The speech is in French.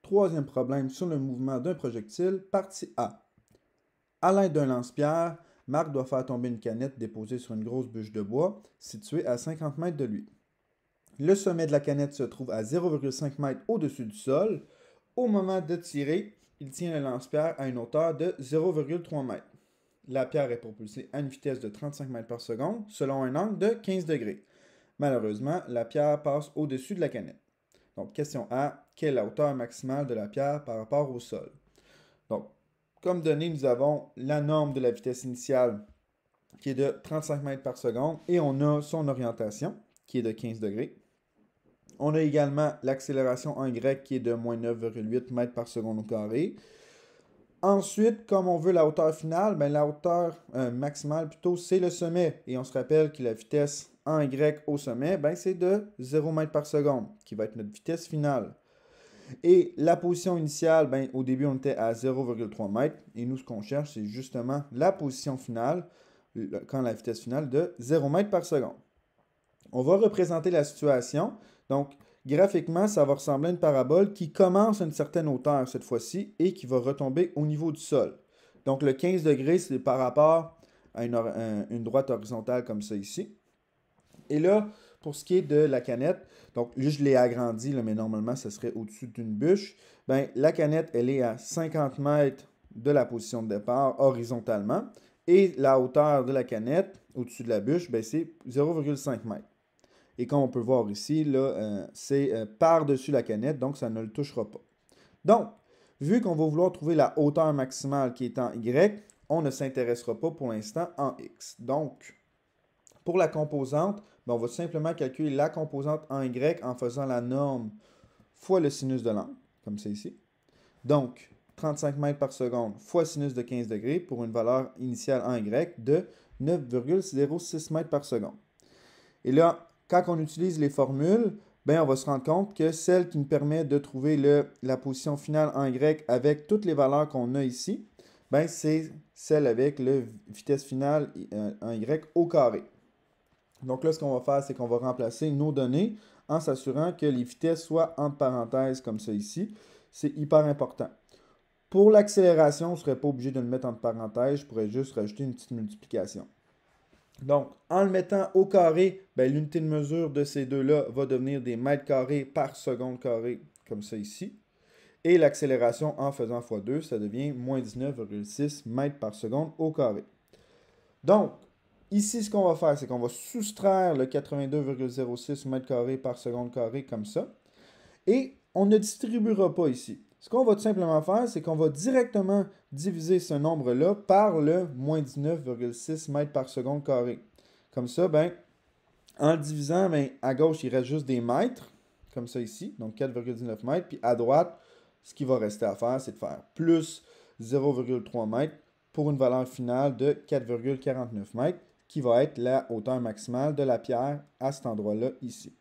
troisième problème sur le mouvement d'un projectile, partie A. À l'aide d'un lance-pierre, Marc doit faire tomber une canette déposée sur une grosse bûche de bois située à 50 mètres de lui. Le sommet de la canette se trouve à 0,5 mètres au-dessus du sol. Au moment de tirer, il tient le lance-pierre à une hauteur de 0,3 mètres. La pierre est propulsée à une vitesse de 35 mètres par seconde selon un angle de 15 degrés. Malheureusement, la pierre passe au-dessus de la canette. Donc, question A, quelle est la hauteur maximale de la pierre par rapport au sol? Donc, comme donné, nous avons la norme de la vitesse initiale qui est de 35 mètres par seconde et on a son orientation qui est de 15 degrés. On a également l'accélération en Y qui est de moins 9,8 mètres par seconde au carré. Ensuite, comme on veut la hauteur finale, la hauteur maximale plutôt, c'est le sommet. Et on se rappelle que la vitesse en Y au sommet, c'est de 0 mètres par seconde, qui va être notre vitesse finale. Et la position initiale, au début, on était à 0,3 mètres. Et nous, ce qu'on cherche, c'est justement la position finale, quand la vitesse finale de 0 mètres par seconde. On va représenter la situation. Donc, graphiquement, ça va ressembler à une parabole qui commence à une certaine hauteur cette fois-ci et qui va retomber au niveau du sol. Donc, le 15 degrés, c'est par rapport à une droite horizontale comme ça ici. Et là, pour ce qui est de la canette, donc là, je l'ai agrandi, mais normalement, ça serait au-dessus d'une bûche. La canette, elle est à 50 mètres de la position de départ horizontalement. Et la hauteur de la canette au-dessus de la bûche, c'est 0,5 mètres. Et comme on peut voir ici, là, c'est par-dessus la canette, donc ça ne le touchera pas. Donc, vu qu'on va vouloir trouver la hauteur maximale qui est en Y, on ne s'intéressera pas pour l'instant en X. Donc, pour la composante, on va simplement calculer la composante en Y en faisant la norme fois le sinus de l'angle, comme c'est ici. Donc, 35 mètres par seconde fois sinus de 15 degrés pour une valeur initiale en Y de 9,06 mètres par seconde. Et là, quand on utilise les formules, on va se rendre compte que celle qui nous permet de trouver la position finale en Y avec toutes les valeurs qu'on a ici, c'est celle avec la vitesse finale en Y au carré. Donc là, ce qu'on va faire, c'est qu'on va remplacer nos données en s'assurant que les vitesses soient entre parenthèses comme ça ici. C'est hyper important. Pour l'accélération, on ne serait pas obligé de le mettre entre parenthèses. Je pourrais juste rajouter une petite multiplication. Donc, en le mettant au carré, l'unité de mesure de ces deux-là va devenir des mètres carrés par seconde carrée, comme ça ici. Et l'accélération en faisant x2, ça devient moins 19,6 mètres par seconde au carré. Donc, ici, ce qu'on va faire, c'est qu'on va soustraire le 82,06 mètres carrés par seconde carré comme ça. Et on ne distribuera pas ici. Ce qu'on va tout simplement faire, c'est qu'on va directement diviser ce nombre-là par le moins 19,6 mètres par seconde carré. Comme ça, en le divisant, à gauche, il reste juste des mètres, comme ça ici, donc 4,19 mètres. Puis à droite, ce qui va rester à faire, c'est de faire plus 0,3 mètres pour une valeur finale de 4,49 mètres, qui va être la hauteur maximale de la pierre à cet endroit-là ici.